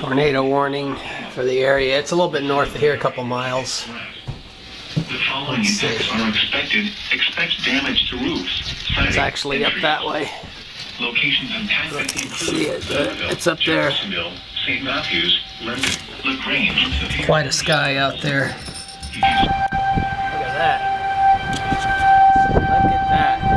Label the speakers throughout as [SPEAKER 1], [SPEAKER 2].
[SPEAKER 1] Tornado warning for the area. It's a little bit north of here, a couple miles.
[SPEAKER 2] The following effects are expected. Expect damage to roofs.
[SPEAKER 1] It's actually up that way.
[SPEAKER 2] Locations in
[SPEAKER 1] See it? It's up there.
[SPEAKER 2] St. Matthews, LaGrange.
[SPEAKER 1] Quite a sky out there. Look at that. Look at that.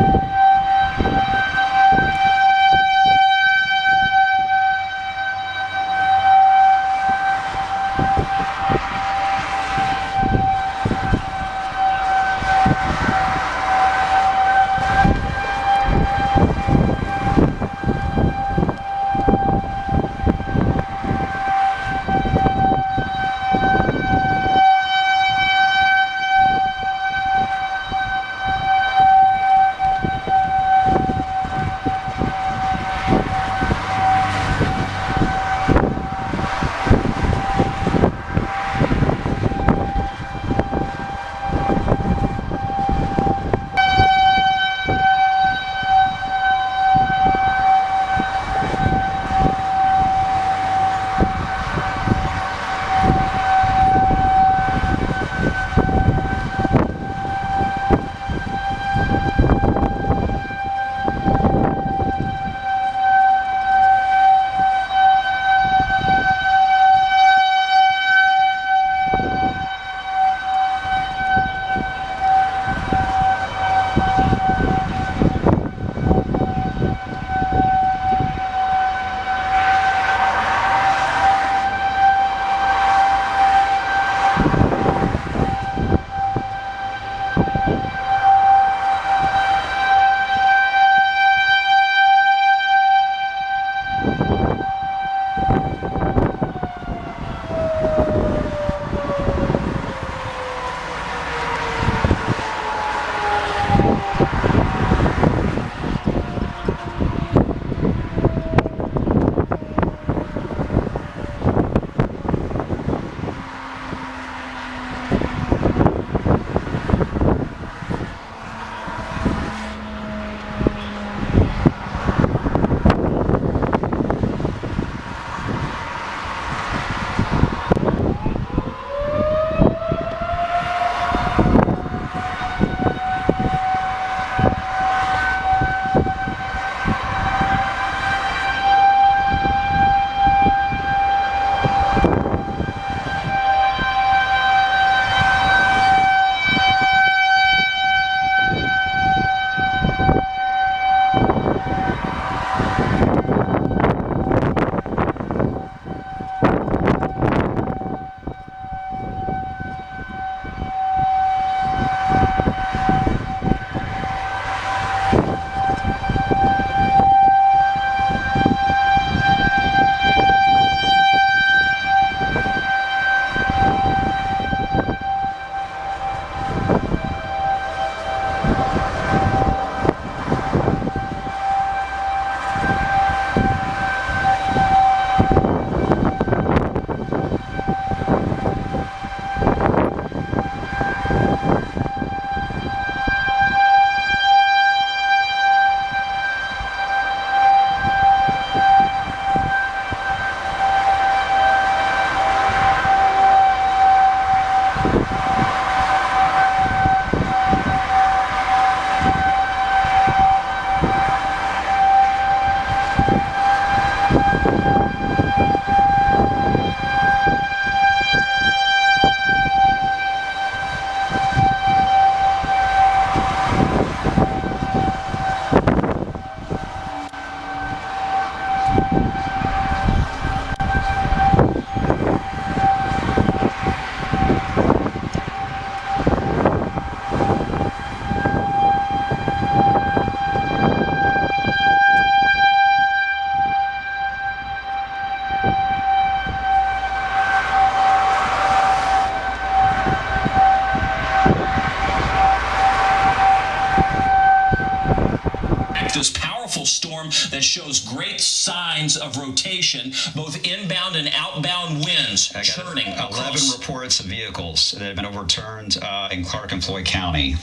[SPEAKER 3] This powerful storm that shows great signs of rotation, both inbound and outbound winds churning
[SPEAKER 4] 11 reports of vehicles that have been overturned in Clark and Floyd County.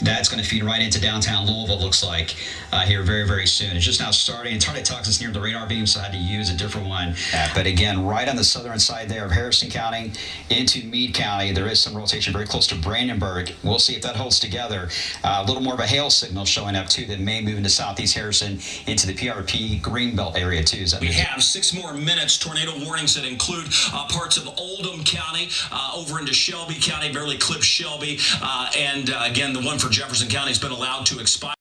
[SPEAKER 4] That's going to feed right into downtown Louisville, looks like, here very, very soon. It's just now starting. It's hard to talk us near the radar beam, so I had to use a different one. But again, right on the southern side there of Jefferson County into Meade County, there is some rotation very close to Brandenburg. We'll see if that holds together. A little more of a hail signal showing up, too, that may move into southeast Harrison into the PRP Greenbelt area, too.
[SPEAKER 3] We have 6 more minutes. Tornado warnings that include parts of Oldham County over into Shelby County, Beverly Cliff, Shelby. And again, the one for Jefferson County has been allowed to expire.